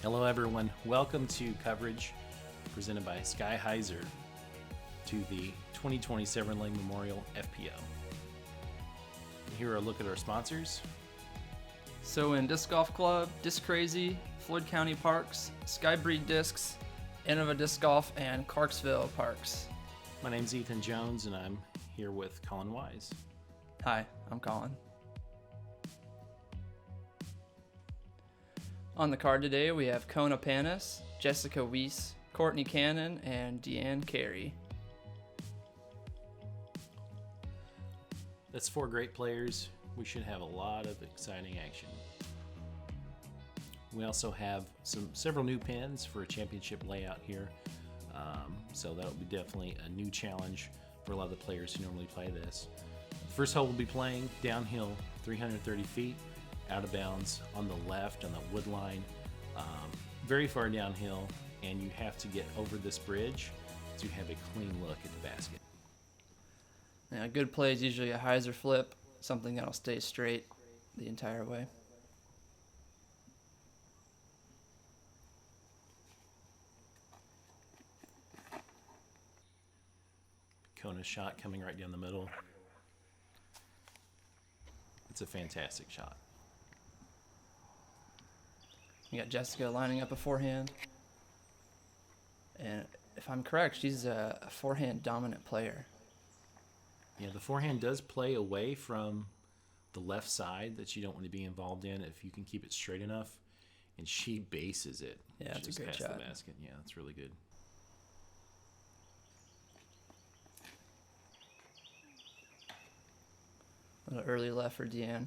Hello everyone, welcome to coverage presented by Sky Hyzer to the 2020 Seviren Lang Memorial FPO. Here are a look at our sponsors. So in Disc Golf Club, Disc Crazy, Floyd County Parks, Skybreed Discs, Innova Disc Golf, and Clarksville Parks. My name's Ethan Jones and I'm here with Colin Weese. Hi, I'm Colin. On the card today, we have Kona Panis, Jessica Weese, Courtney Cannon, and Deann Carey. That's 4 great players. We should have a lot of exciting action. We also have several new pins for a championship layout here. So that will be definitely a new challenge for a lot of the players who normally play this. The first hole will be playing downhill 330 feet. Out of bounds on the left on the wood line, very far downhill, and you have to get over this bridge to have a clean look at the basket. Now, a good play is usually a Hyzer flip, something that'll stay straight the entire way. Kona's shot coming right down the middle. It's a fantastic shot. You got Jessica lining up a forehand. And if I'm correct, she's a forehand dominant player. Yeah, the forehand does play away from the left side that you don't want to be involved in if you can keep it straight enough. And she bases it. Yeah, it's a great past shot. The basket. Yeah, that's really good. A little early left for Deann.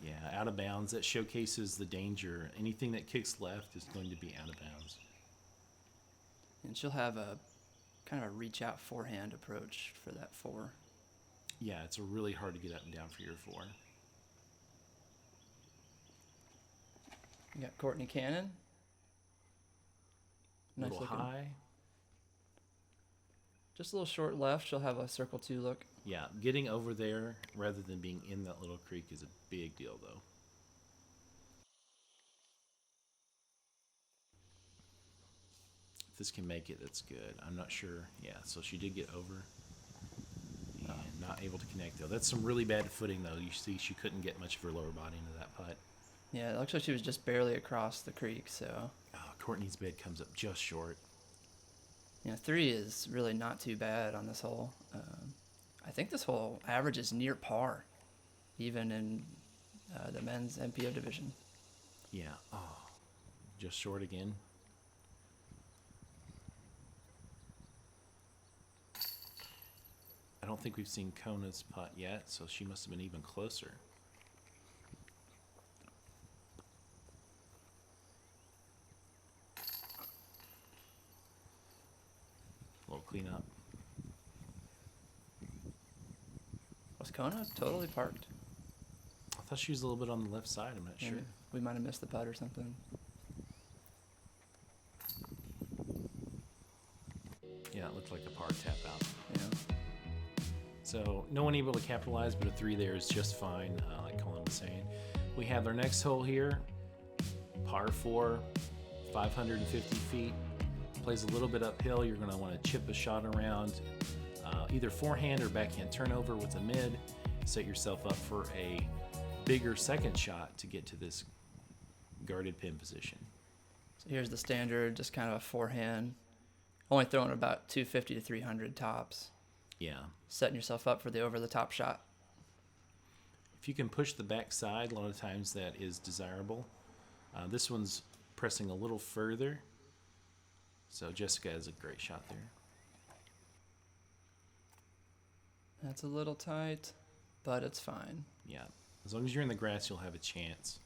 Yeah, out of bounds. That showcases the danger. Anything that kicks left is going to be out of bounds. And she'll have a kind of a reach out forehand approach for that 4. Yeah, it's really hard to get up and down for your 4. You got Courtney Cannon. A little high. Just a little short left. She'll have a circle 2 look. Yeah, getting over there rather than being in that little creek is a big deal, though. If this can make it, that's good. I'm not sure. Yeah, so she did get over. And not able to connect, though. That's some really bad footing, though. You see she couldn't get much of her lower body into that putt. Yeah, it looks like she was just barely across the creek, so... Courtney's bid comes up just short. 3 is really not too bad on this hole. I think this hole averages near par, even in the men's FPO division. Yeah. Oh, just short again. I don't think we've seen Kona's putt yet, so she must have been even closer. A little cleanup. Was Kona totally parked? I thought she was a little bit on the left side. I'm not sure. We might have missed the putt or something. Yeah, it looked like a par tap out. Yeah. So no one able to capitalize, but a 3 there is just fine, like Colin was saying. We have our next hole here, par 4, 550 feet. Plays a little bit uphill. You're going to want to chip a shot around, either forehand or backhand turnover with a mid. Set yourself up for a bigger second shot to get to this guarded pin position. So here's the standard, just kind of a forehand. Only throwing about 250 to 300 tops. Yeah. Setting yourself up for the over-the-top shot. If you can push the back side, a lot of times that is desirable. This one's pressing a little further. So Jessica has a great shot there. That's a little tight, but it's fine. Yeah. As long as you're in the grass, you'll have a chance.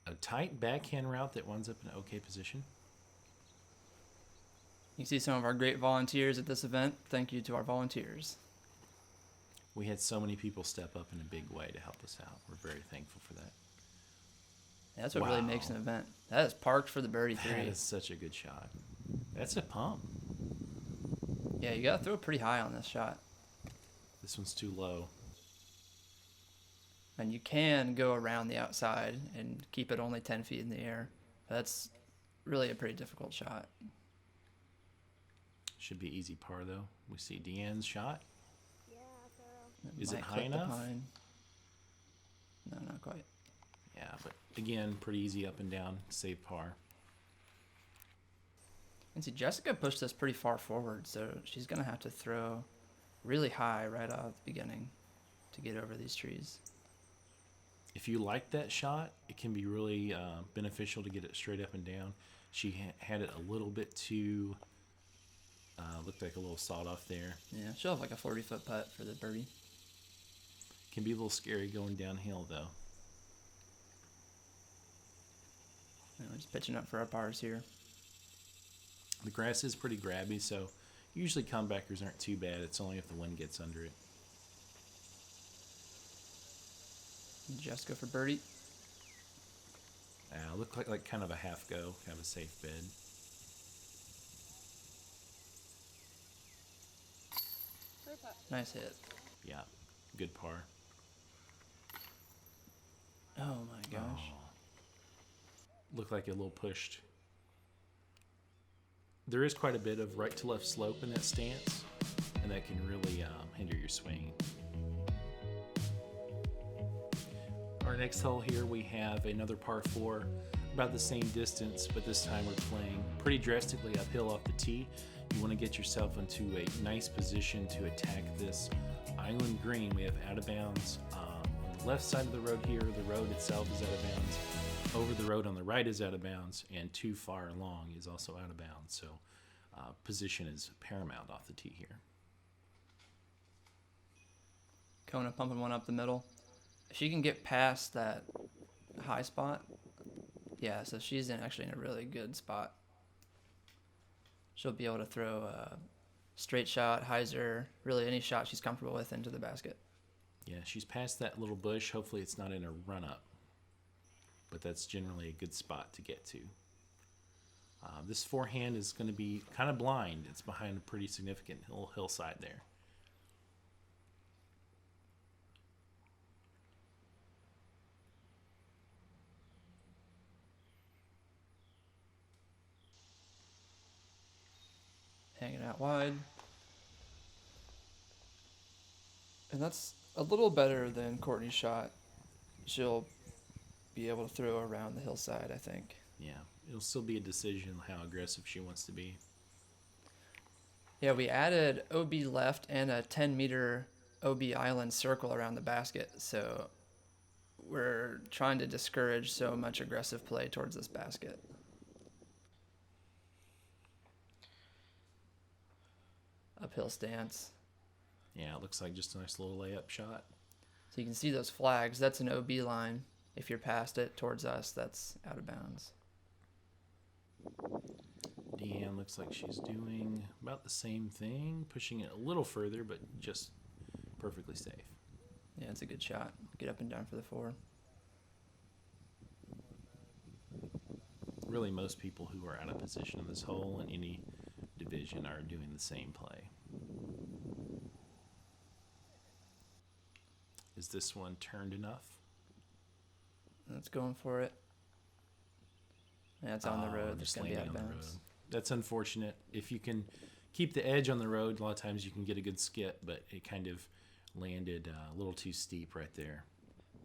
A tight backhand route that winds up in an okay position. You see some of our great volunteers at this event. Thank you to our volunteers. We had so many people step up in a big way to help us out. We're very thankful for that. That's what really makes an event. That is parked for the birdie 3. That is such a good shot. That's a pump. Yeah, you gotta throw pretty high on this shot. This one's too low. And you can go around the outside and keep it only 10 feet in the air. That's really a pretty difficult shot. Should be easy par though. We see Deann's shot. Yeah, Is it Might high clip the enough? pine. No, not quite. Yeah, but again, pretty easy up and down, save par. And see, Jessica pushed this pretty far forward, so she's gonna have to throw really high right out at the beginning to get over these trees. If you like that shot, it can be really beneficial to get it straight up and down. She had it a little bit too, looked like a little sawed off there. Yeah, she'll have like a 40-foot putt for the birdie. Can be a little scary going downhill though. And we're just pitching up for our pars here. The grass is pretty grabby, so usually comebackers aren't too bad. It's only if the wind gets under it. Jessica for birdie. Look like kind of a half go, kind of a safe bed. Nice hit. Yeah, good par. Oh my gosh. Oh. Looked like a little pushed. There is quite a bit of right to left slope in that stance, and that can really hinder your swing. Our next hole here, we have another par 4, about the same distance, but this time we're playing pretty drastically uphill off the tee. You want to get yourself into a nice position to attack this island green. We have out of bounds on the left side of the road here. The road itself is out of bounds. Over the road on the right is out of bounds, and too far along is also out of bounds. So position is paramount off the tee here. Kona pumping one up the middle. If she can get past that high spot, yeah, so she's actually in a really good spot. She'll be able to throw a straight shot, Hyzer, really any shot she's comfortable with into the basket. Yeah, she's past that little bush. Hopefully it's not in a run-up, but that's generally a good spot to get to. This forehand is going to be kind of blind. It's behind a pretty significant hillside there. Hanging out wide. And that's a little better than Courtney's shot. She'll be able to throw around the hillside, I think. Yeah, it'll still be a decision how aggressive she wants to be. Yeah, we added OB left and a 10-meter OB island circle around the basket, so we're trying to discourage so much aggressive play towards this basket. Uphill stance. Yeah, it looks like just a nice little layup shot. So you can see those flags. That's an OB line. If you're past it towards us, that's out of bounds. Deann looks like she's doing about the same thing, pushing it a little further, but just perfectly safe. Yeah, it's a good shot. Get up and down for the 4. Really, most people who are out of position in this hole in any division are doing the same play. Is this one turned enough? That's going for it. Yeah, it's on the road. It's Just going to be out landing of on the bounds. road. That's unfortunate. If you can keep the edge on the road, a lot of times you can get a good skip, but it kind of landed a little too steep right there.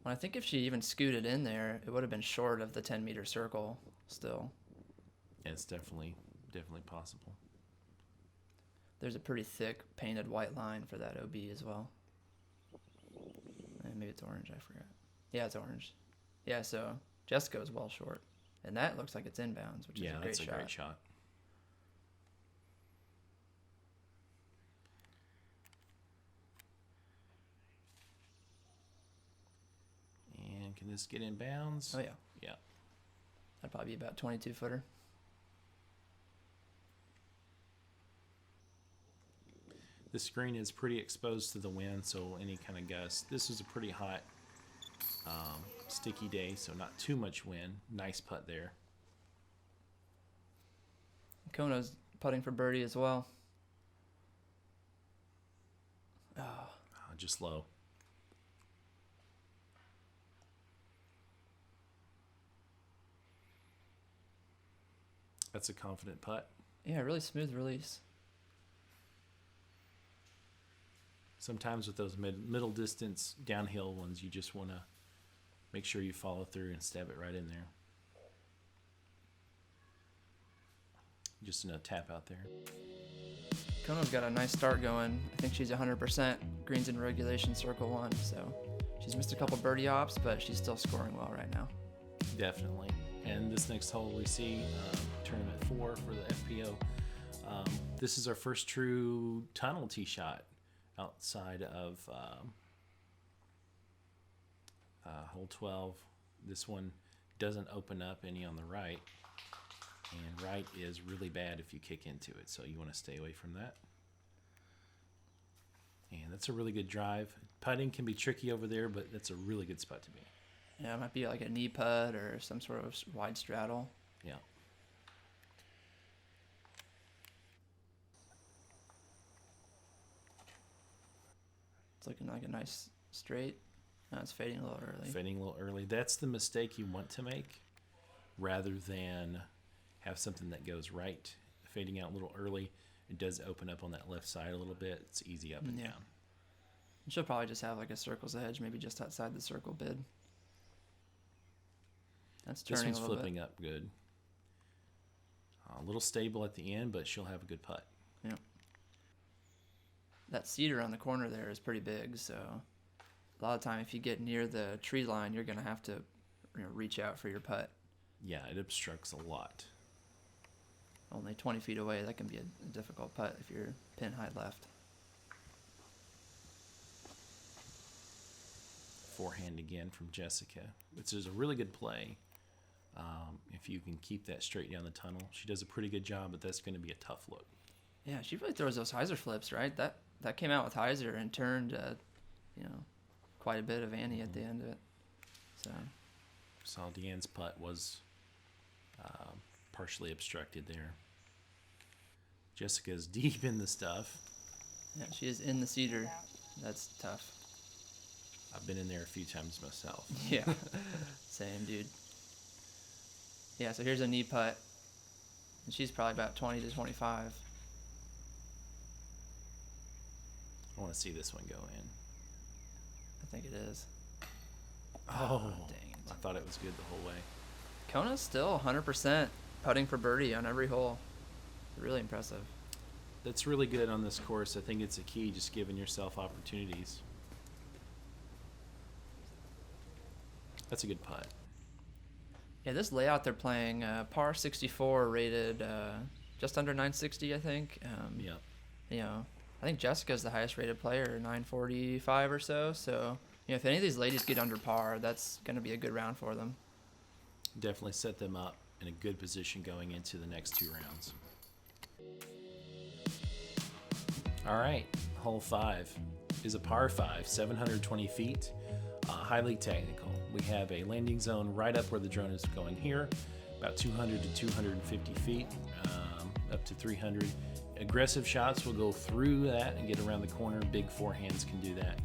Well, I think if she even scooted in there, it would have been short of the 10-meter circle still. Yeah, it's definitely possible. There's a pretty thick painted white line for that OB as well. And maybe it's orange, I forgot. Yeah, it's orange. Yeah, so Jessica was well short. And that looks like it's inbounds, which is a great shot. Great shot. And can this get in bounds? Oh, yeah. Yeah. That'd probably be about 22-footer. The screen is pretty exposed to the wind, so any kind of gust. This was a pretty hot, sticky day, so not too much wind. Nice putt there. Kona's putting for birdie as well. Just low. That's a confident putt. Yeah, really smooth release. Sometimes with those middle distance downhill ones, you just want to make sure you follow through and stab it right in there. Just a tap out there. Kona's got a nice start going. I think she's 100% greens in regulation circle 1, so she's missed a couple birdie ops, but she's still scoring well right now. Definitely. And this next hole we see, tournament 4 for the FPO. This is our first true tunnel tee shot outside of hole 12. This one doesn't open up any on the right. And right is really bad if you kick into it, so you want to stay away from that. And that's a really good drive. Putting can be tricky over there, but that's a really good spot to be. Yeah, it might be like a knee putt or some sort of wide straddle. Yeah. It's looking like a nice straight. No, it's fading a little early. Fading a little early. That's the mistake you want to make, rather than have something that goes right. Fading out a little early, it does open up on that left side a little bit. It's easy up and down. She'll probably just have like a circle's edge, maybe just outside the circle bid. That's turning This one's a little flipping bit. up good. A little stable at the end, but she'll have a good putt. Yeah. That cedar on the corner there is pretty big, so a lot of time if you get near the tree line, you're gonna have to reach out for your putt. Yeah, it obstructs a lot. Only 20 feet away, that can be a difficult putt if you're pin high left. Forehand again from Jessica, which is a really good play. If you can keep that straight down the tunnel, she does a pretty good job, but that's going to be a tough look. Yeah, she really throws those Hyzer flips, right? That came out with Hyzer and turned, quite a bit of ante at the end of it. So Saw Deann's putt was partially obstructed there. Jessica's deep in the stuff. yeah, she is in the cedar. That's tough. I've been in there a few times myself. Yeah, same dude. Yeah, so here's a knee putt. And she's probably about 20 to 25. I want to see this one go in. I think it is. Oh, dang it. I thought it was good the whole way. Kona's still 100% putting for birdie on every hole. Really impressive. That's really good on this course. I think it's a key, just giving yourself opportunities. That's a good putt. Yeah, this layout they're playing, par 64 rated just under 960, I think. Yeah. I think Jessica's the highest rated player, 945 or so. So, if any of these ladies get under par, that's going to be a good round for them. Definitely set them up in a good position going into the next 2 rounds. All right, hole 5 is a par 5, 720 feet, highly technical. We have a landing zone right up where the drone is going here, about 200 to 250 feet, up to 300. Aggressive shots will go through that and get around the corner. Big forehands can do that.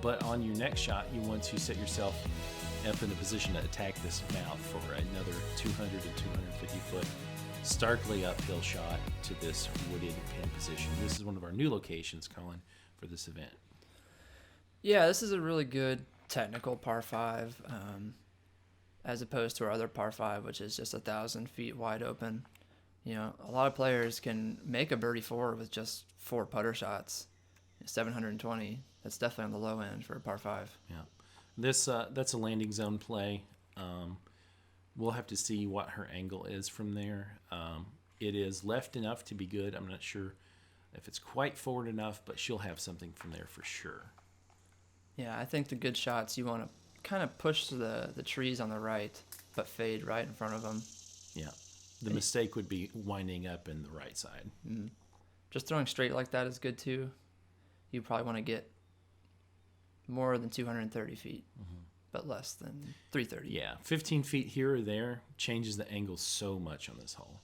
But on your next shot, you want to set yourself up in a position to attack this mouth for another 200 to 250 foot starkly uphill shot to this wooded pin position. This is one of our new locations, Colin, for this event. Yeah, this is a really good technical par 5, as opposed to our other par 5, which is just 1,000 feet wide open. A lot of players can make a birdie 4 with just 4 putter shots. 720. That's definitely on the low end for a par 5. Yeah, that's a landing zone play. We'll have to see what her angle is from there. It is left enough to be good. I'm not sure if it's quite forward enough, but she'll have something from there for sure. Yeah, I think the good shots, you want to kind of push the trees on the right, but fade right in front of them. Yeah, the mistake would be winding up in the right side. Mm-hmm. Just throwing straight like that is good too. You probably want to get more than 230 feet, but less than 330. Yeah, 15 feet here or there changes the angle so much on this hole.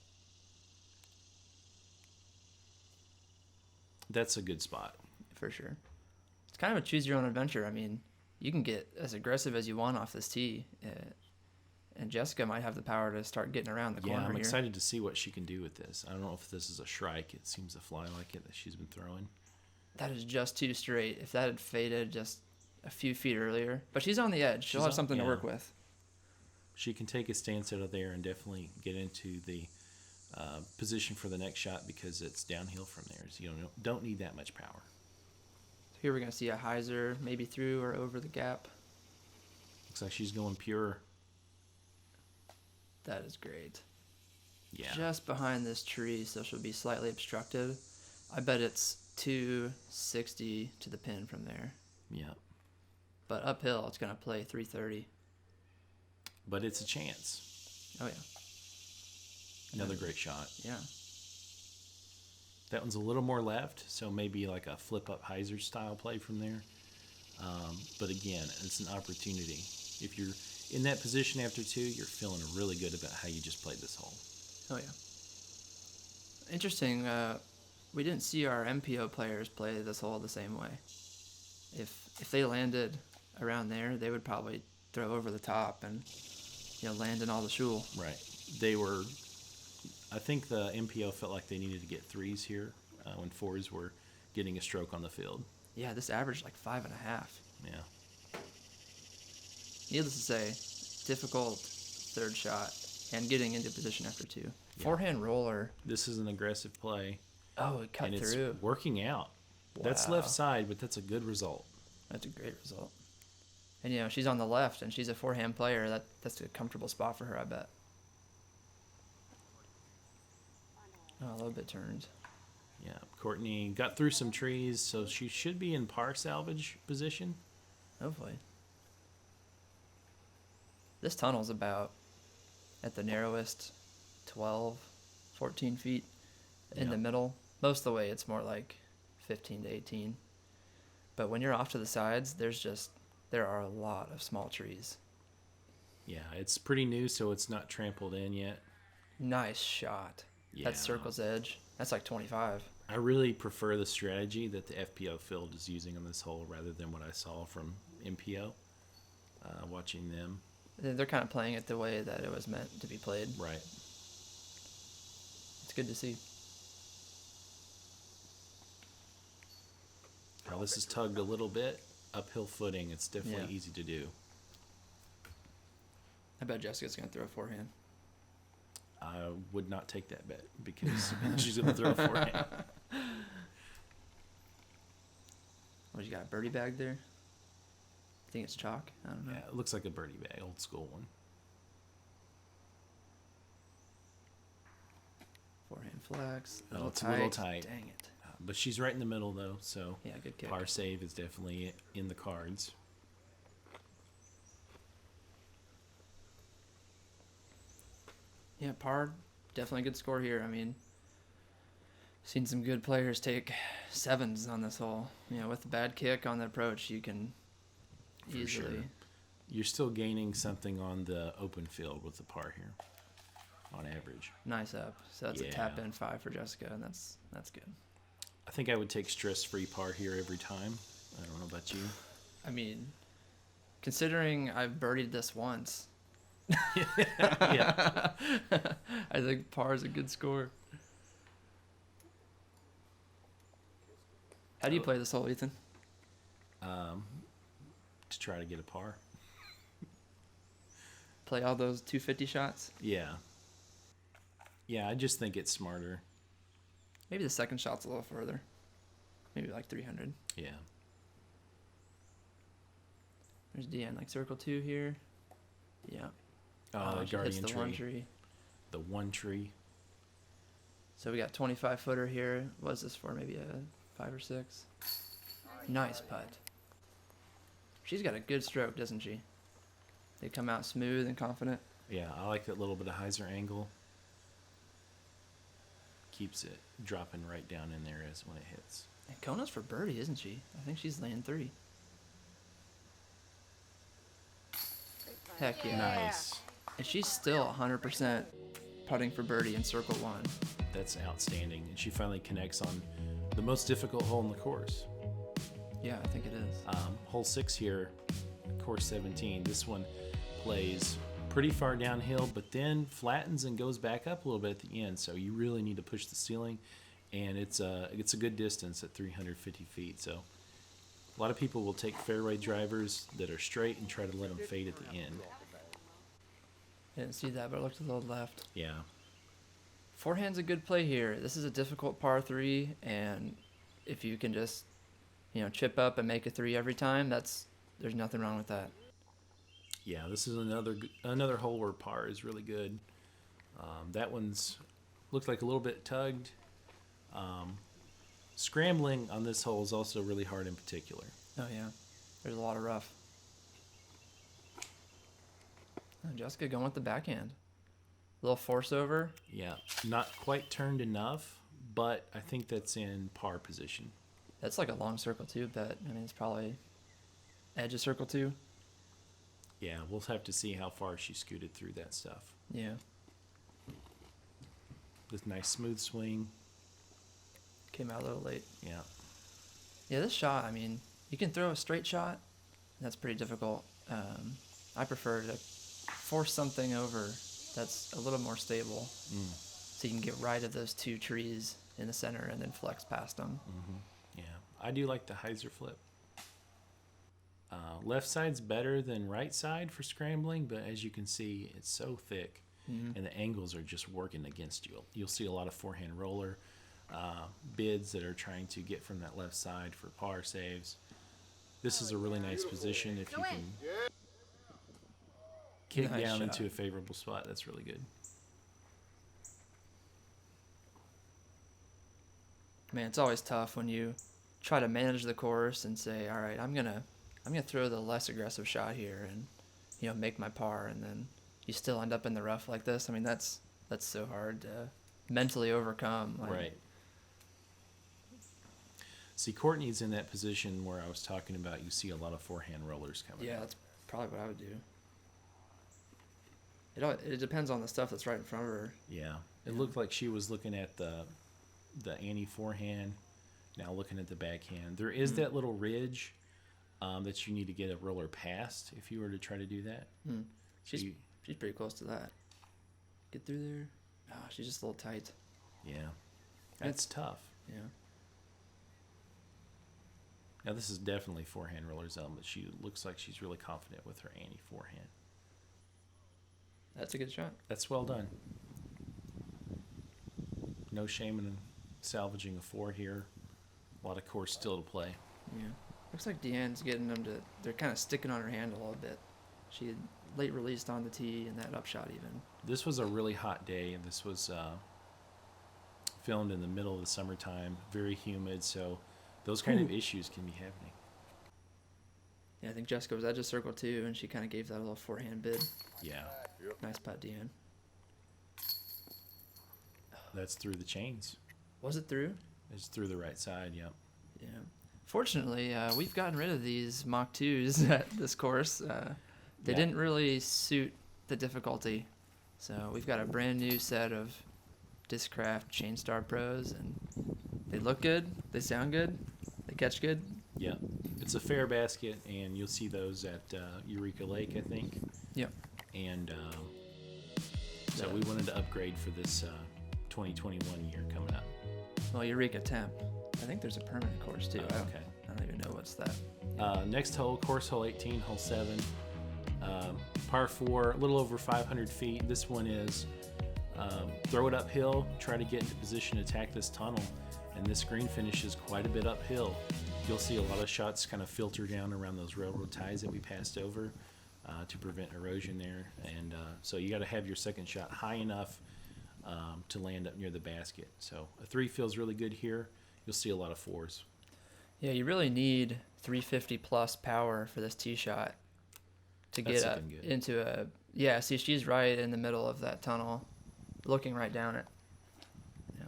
That's a good spot. For sure. It's kind of a choose your own adventure. I mean, you can get as aggressive as you want off this tee. And Jessica might have the power to start getting around the corner Yeah, I'm here. excited to see what she can do with this. I don't know if this is a shrike. It seems to fly like it that she's been throwing. That is just too straight. If that had faded just a few feet earlier. But she's on the edge. She'll have something to work with. She can take a stance out of there and definitely get into the position for the next shot because it's downhill from there. So you don't need that much power. Here we're going to see a Hyzer maybe through or over the gap. Looks like she's going pure. That is great. Yeah. Just behind this tree, so she'll be slightly obstructed. I bet it's 260 to the pin from there. Yeah. But uphill, it's going to play 330. But it's a chance. Oh, yeah. Another great shot. Yeah. That one's a little more left, so maybe like a flip-up Hyzer style play from there. But again, it's an opportunity. If you're in that position after 2, you're feeling really good about how you just played this hole. Oh, yeah. Interesting. We didn't see our MPO players play this hole the same way. If they landed around there, they would probably throw over the top and land in all the shul. Right. I think the MPO felt like they needed to get 3s here when 4s were getting a stroke on the field. Yeah, this averaged like 5.5. Yeah. Needless to say, difficult third shot and getting into position after 2. Yeah. Forehand roller. This is an aggressive play. Oh, it cut through. It's working out. Wow. That's left side, but that's a good result. That's a great result. And, she's on the left, and she's a forehand player. That's a comfortable spot for her, I bet. Oh, a little bit turned. Yeah, Courtney got through some trees, so she should be in par salvage position. Hopefully. This tunnel's about, at the narrowest, 12, 14 feet in the middle. Most of the way, it's more like 15 to 18. But when you're off to the sides, there are a lot of small trees. Yeah, it's pretty new, so it's not trampled in yet. Nice shot. Yeah. That circle's edge. That's like 25. I really prefer the strategy that the FPO field is using on this hole rather than what I saw from MPO, watching them. They're kind of playing it the way that it was meant to be played. Right. It's good to see. Now this is tugged a little bit. Uphill footing, it's definitely easy to do. I bet Jessica's going to throw a forehand. I would not take that bet because she's going to throw a forehand. What, you got a birdie bag there? I think it's chalk. I don't know. Yeah, it looks like a birdie bag, old school one. Forehand flex. Oh, it's a little tight. Dang it. But she's right in the middle, though, so Yeah, good kick. par save is definitely in the cards. Yeah, par, definitely a good score here. I mean, seen some good players take 7s on this hole. With a bad kick on the approach, you can For easily. sure. You're still gaining something on the open field with the par here, on average. Nice up. So that's a tap in 5 for Jessica, and that's good. I think I would take stress-free par here every time. I don't know about you. I mean, considering I've birdied this once, Yeah. I think par is a good score. How do you play this hole, Ethan? To try to get a par. Play all those 250 shots? Yeah. Yeah, I just think it's smarter. Maybe the second shot's a little further. Maybe like 300. Yeah. There's Deann, like circle 2 here. Yeah. The she guardian hits the tree. one tree. The one tree. So we got 25 footer here. What's this for? Maybe a 5 or 6. Nice putt. She's got a good stroke, doesn't she? They come out smooth and confident. Yeah, I like that little bit of Hyzer angle. Keeps it dropping right down in there as when it hits. And Kona's for birdie, isn't she? I think she's laying 3. Heck yeah. Nice. And she's still 100% putting for birdie in circle 1. That's outstanding. And she finally connects on the most difficult hole in the course. Yeah, I think it is. Hole 6 here, course 17. This one plays pretty far downhill, but then flattens and goes back up a little bit at the end. So you really need to push the ceiling, and it's a good distance at 350 feet. So a lot of people will take fairway drivers that are straight and try to let them fade at the end. I didn't see that, but I looked a little left. Yeah. Forehand's a good play here. This is a difficult par 3, and if you can just, chip up and make a 3 every time, there's nothing wrong with that. Yeah, this is another hole where par is really good. That one's looked like a little bit tugged. Scrambling on this hole is also really hard in particular. Oh yeah, there's a lot of rough. Oh, Jessica going with the backhand. A little force over. Yeah, not quite turned enough, but I think that's in par position. That's like a long circle too, but it's probably edge of circle 2. Yeah, we'll have to see how far she scooted through that stuff. Yeah. This nice smooth swing. Came out a little late. Yeah. Yeah, this shot, you can throw a straight shot. That's pretty difficult. I prefer to force something over that's a little more stable. So you can get right of those 2 trees in the center and then flex past them. Mm-hmm. Yeah, I do like the Hyzer flip. Left side's better than right side for scrambling, but as you can see, it's so thick, and the angles are just working against you. You'll see a lot of forehand roller bids that are trying to get from that left side for par saves. This is a really nice position if you can kick Nice down shot. into a favorable spot. That's really good. Man, it's always tough when you try to manage the course and say, all right, I'm gonna throw the less aggressive shot here and make my par, and then you still end up in the rough like this. That's so hard to mentally overcome. Right. See, Courtney's in that position where I was talking about. You see a lot of forehand rollers coming. Yeah, that's probably what I would do. It depends on the stuff that's right in front of her. Yeah, it looked like she was looking at the Annie forehand, now looking at the backhand. There is that little ridge that you need to get a roller past if you were to try to do that. She's pretty close to that. Get through there. Oh, she's just a little tight. Yeah, that's tough. Yeah. Now this is definitely forehand roller zone, but she looks like she's really confident with her Annie forehand. That's a good shot. That's well done. No shame in salvaging a 4 here. A lot of course still to play. Yeah. Looks like Deann's getting them they're kind of sticking on her hand a little bit. She had late released on the tee and that upshot even. This was a really hot day, and this was filmed in the middle of the summertime, very humid, so those kind of issues can be happening. Yeah, I think Jessica was edge of circle 2, and she kind of gave that a little forehand bid. Yeah. Nice putt, Deann. That's through the chains. Was it through? It's through the right side, yep. Yeah. Fortunately, we've gotten rid of these Mach 2s at this course. They didn't really suit the difficulty. So we've got a brand new set of Discraft Chainstar Pros, and they look good, they sound good, they catch good. Yeah. It's a fair basket, and you'll see those at Eureka Lake, I think. Yep. And so we wanted to upgrade for this 2021 year coming up. Well, Eureka Temp. I think there's a permanent course too. Okay. I don't even know what's that. Next hole, course hole 18, hole 7. Par 4, a little over 500 feet. This one is throw it uphill, try to get into position to attack this tunnel. And this green finishes quite a bit uphill. You'll see a lot of shots kind of filter down around those railroad ties that we passed over to prevent erosion there. And so you got to have your second shot high enough to land up near the basket. So a 3 feels really good here. You'll see a lot of 4s. Yeah, you really need 350 plus power for this tee shot to That's get looking good. into a. Yeah, see, she's right in the middle of that tunnel, looking right down it. Yeah.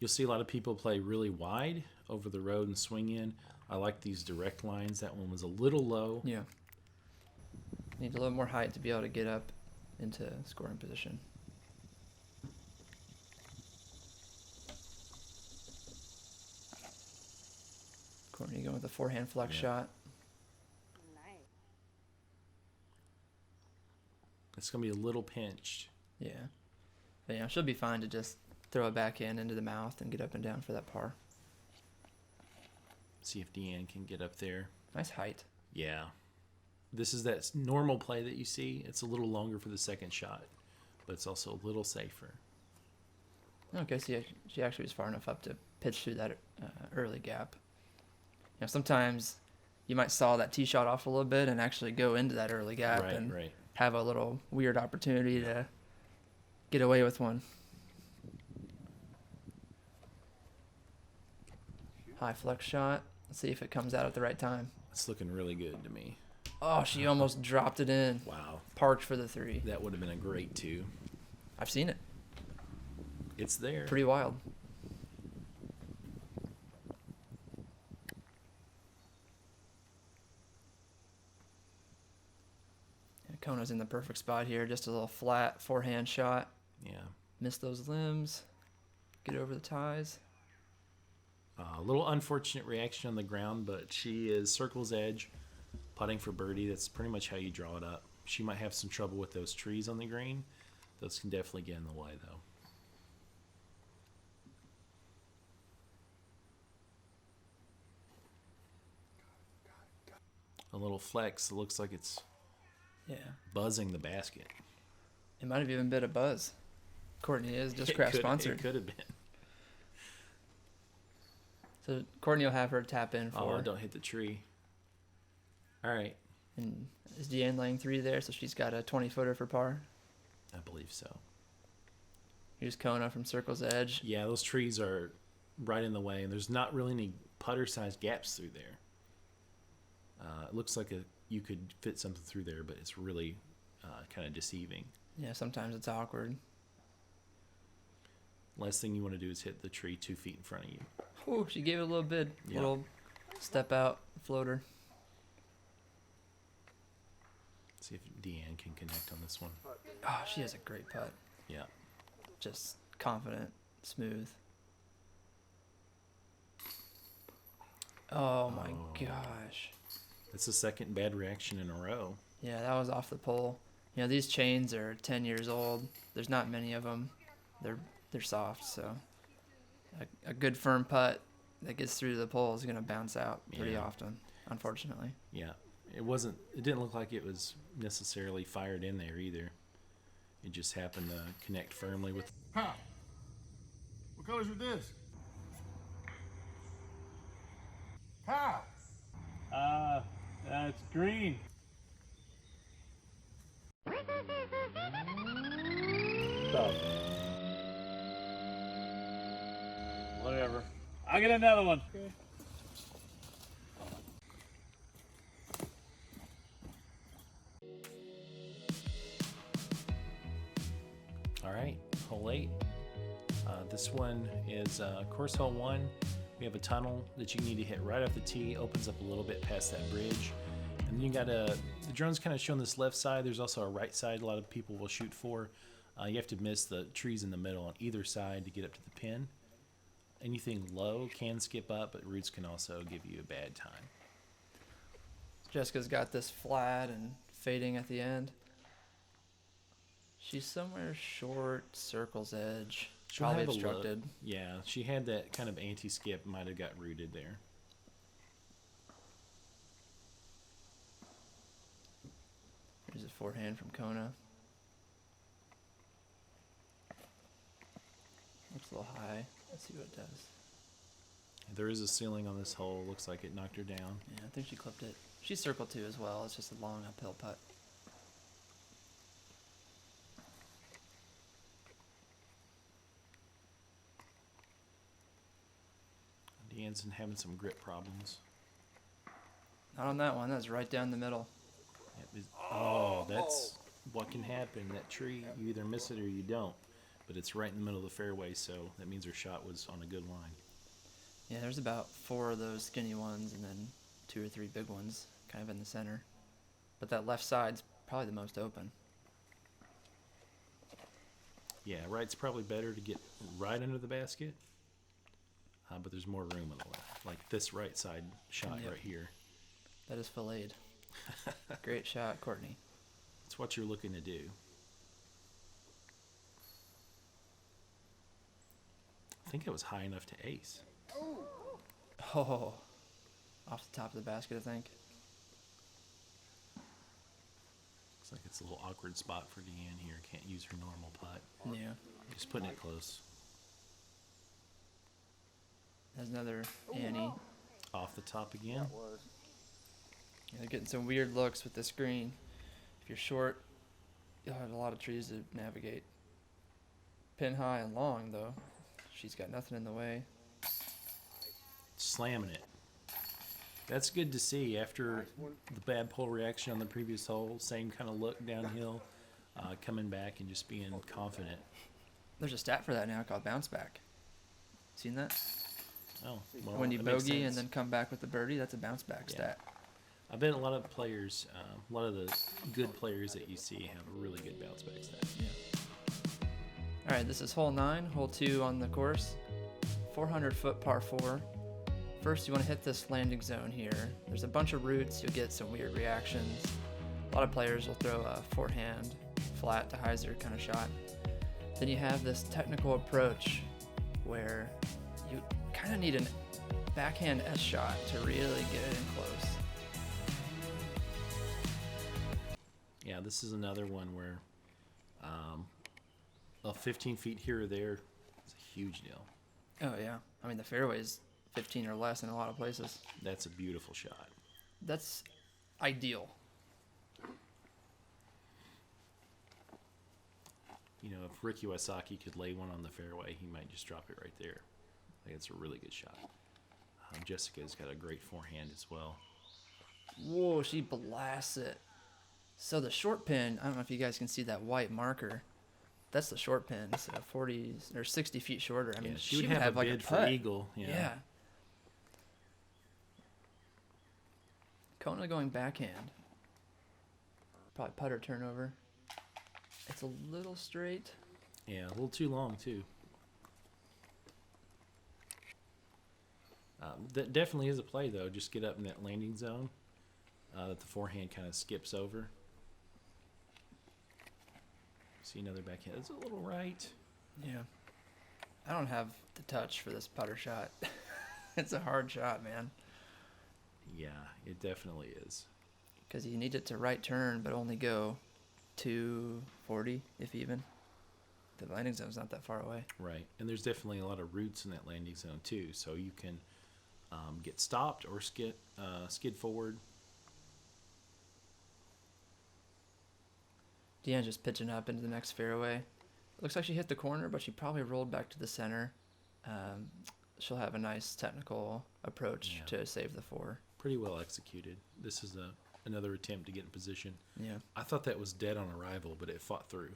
You'll see a lot of people play really wide over the road and swing in. I like these direct lines. That one was a little low. Yeah. Need a little more height to be able to get up into scoring position. the forehand flex Yeah. shot. Nice. It's going to be a little pinched. Yeah. But yeah, she'll be fine to just throw it back into the mouth and get up and down for that par. See if Deann can get up there. Nice height. Yeah. This is that normal play that you see. It's a little longer for the second shot, but it's also a little safer. Okay, so she actually was far enough up to pitch through that early gap. You know, sometimes you might saw that tee shot off a little bit and actually go into that early gap and Right. have a little weird opportunity to get away with one. High flex shot. Let's see if it comes out at the right time. It's looking really good to me. Oh, she almost dropped it in. Wow. Parked for the 3. That would have been a great 2. I've seen it. It's there. Pretty wild. And Kona's in the perfect spot here. Just a little flat forehand shot. Yeah. Miss those limbs. Get over the ties. A little unfortunate reaction on the ground, but she is circle's edge, putting for birdie. That's pretty much how you draw it up. She might have some trouble with those trees on the green. Those can definitely get in the way, though. A little flex. It looks like it's Yeah. buzzing the basket. It might have even been a buzz. Courtney is just craft sponsored. It could have been. So Courtney will have her tap in for. Oh, don't hit the tree. All right. And is Deann laying 3 there, so she's got a 20-footer for par. I believe so. Here's Kona from Circle's Edge. Yeah, those trees are right in the way, and there's not really any putter-sized gaps through there. It looks like you could fit something through there, but it's really kind of deceiving. Yeah, sometimes it's awkward. Last thing you want to do is hit the tree 2 feet in front of you. Ooh, she gave it a little bit. Yeah. Little step out floater. See if Deann can connect on this one. Oh, she has a great putt. Yeah. Just confident, smooth. Oh my Oh. gosh. That's the second bad reaction in a row. Yeah, that was off the pole. You know, these chains are 10 years old. There's not many of them. They're soft, so a good firm putt that gets through the pole is going to bounce out pretty Yeah. often, unfortunately. Yeah. It didn't look like it was necessarily fired in there either. It just happened to connect firmly with. Huh. What colors are this? How? It's green. So. Whatever. I'll get another one. Okay. All right, hole 8. This one is course hole 1. We have a tunnel that you need to hit right off the tee. Opens up a little bit past that bridge. And then you got the drone's kind of showing this left side. There's also a right side a lot of people will shoot for. You have to miss the trees in the middle on either side to get up to the pin. Anything low can skip up, but roots can also give you a bad time. Jessica's got this flat and fading at the end. She's somewhere short, Circle's Edge. She'll Probably have a look. obstructed. Yeah, she had that kind of anti-skip, might have got rooted there. Here's a forehand from Kona. Looks a little high. Let's see what it does. There is a ceiling on this hole. Looks like it knocked her down. Yeah, I think she clipped it. She's circle 2 as well. It's just a long uphill putt. Deann's been having some grip problems. Not on that one. That's right down the middle. Oh, that's what can happen. That tree, you either miss it or you don't. But it's right in the middle of the fairway, so that means her shot was on a good line. Yeah, there's about 4 of those skinny ones and then 2 or 3 big ones kind of in the center. But that left side's probably the most open. Yeah, right's probably better to get right under the basket. But there's more room on the left. like this right side shot Yep. right here. That is filleted. Great shot, Courtney. That's what you're looking to do. I think it was high enough to ace. Oh, off the top of the basket, I think. Looks like it's a little awkward spot for Deann here. Can't use her normal putt. Yeah. Just putting it close. There's another Annie. Off the top again. Yeah, they're getting some weird looks with this green. If you're short, you'll have a lot of trees to navigate. Pin high and long, though. She's got nothing in the way. Slamming it. That's good to see after the bad pull reaction on the previous hole. Same kind of look downhill, coming back and just being confident. There's a stat for that now called bounce back. Seen that? Oh, well, When you that makes bogey and sense. then come back with the birdie, that's a bounce back Yeah. stat. I bet a lot of players, a lot of the good players that you see have a really good bounce back stat. All right, this is hole 9, hole 2 on the course. 400-foot par 4. First, you want to hit this landing zone here. There's a bunch of roots. You'll get some weird reactions. A lot of players will throw a forehand, flat to Hyzer kind of shot. Then you have this technical approach where you kind of need a backhand S shot to really get it in close. Yeah, this is another one where a 15 feet here or there is a huge deal. Oh, yeah. I mean, the fairway's 15 or less in a lot of places. That's a beautiful shot. That's ideal. You know, if Ricky Wysocki could lay one on the fairway, he might just drop it right there. I think it's a really good shot. Jessica's got a great forehand as well. Whoa, she blasts it. So the short pin, I don't know if you guys can see that white marker. That's the short pin, so 40 or 60 feet shorter. I mean, Yeah, she would would have a like bid a for putt. eagle. Yeah. Kona going backhand. Probably putter turnover. It's a little straight. Yeah, a little too long too. That definitely is a play though. Just get up in that landing zone that the forehand kind of skips over. See another backhand. It's a little right. Yeah. I don't have the touch for this putter shot. It's a hard shot, man. Yeah, it definitely is. Because you need it to right turn, but only go 240, if even. The landing zone's not that far away. Right, and there's definitely a lot of roots in that landing zone too, so you can get stopped or skid forward. Deann's just pitching up into the next fairway. Looks like she hit the corner, but she probably rolled back to the center. She'll have a nice technical approach Yeah. to save the 4. Pretty well executed. This is another attempt to get in position. Yeah. I thought that was dead on arrival, but it fought through.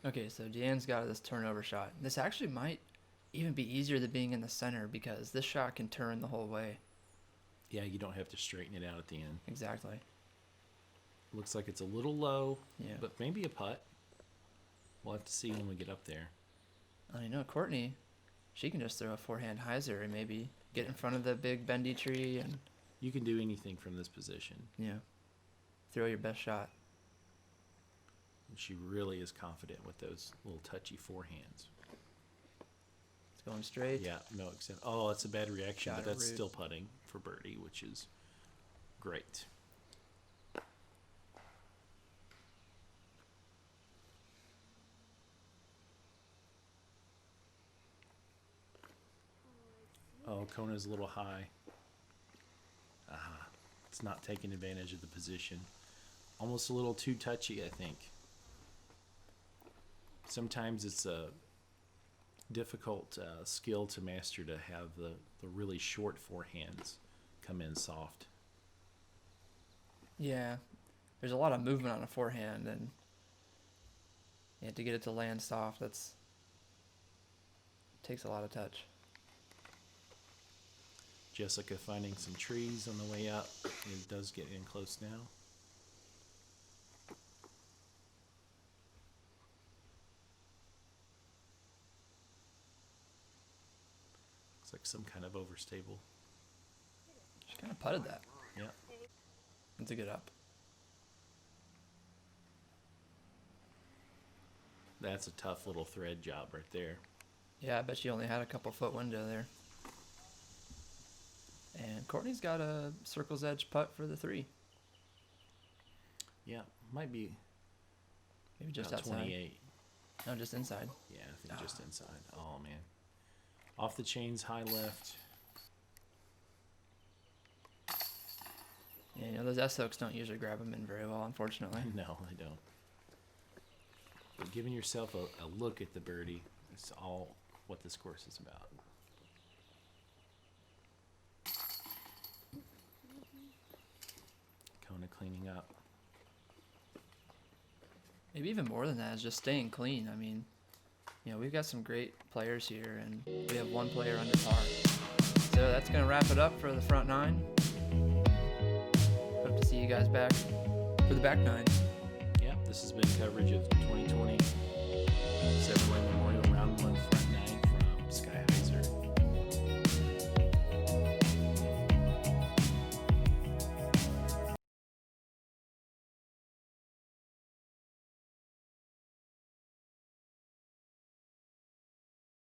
Okay, so Deann's got this turnover shot. This actually might even be easier than being in the center because this shot can turn the whole way. Yeah, you don't have to straighten it out at the end. Exactly. Looks like it's a little low, Yeah. but maybe a putt. We'll have to see when we get up there. I know Courtney, she can just throw a forehand Hyzer and maybe get in front of the big bendy tree and You can do anything from this position. throw your best shot. And she really is confident with those little touchy forehands. It's going straight. Yeah, no except. Oh, that's a bad reaction, Got but a that's root. still putting for birdie, which is great. Oh, Kona's a little high. It's not taking advantage of the position. Almost a little too touchy, I think. Sometimes it's a difficult skill to master to have the really short forehands come in soft. Yeah. There's a lot of movement on a forehand, and to get it to land soft, takes a lot of touch. Jessica finding some trees on the way up. It does get in close now. It's like some kind of overstable. She kind of putted that. Yeah. It's a good up. That's a tough little thread job right there. Yeah, I bet she only had a couple foot window there. And Courtney's got a circle's edge putt for the 3. Yeah, might be Maybe just about outside. 28. No, just inside. Yeah, I think just inside. Oh, man. Off the chains, high left. Yeah, you know, those S-hooks don't usually grab them in very well, unfortunately. No, they don't. But giving yourself a look at the birdie is all what this course is about. Kona cleaning up. Maybe even more than that is just staying clean. I mean, you know, we've got some great players here, and we have one player under par. So that's going to wrap it up for the front 9. Hope to see you guys back for the back 9. Yeah, this has been coverage of 2020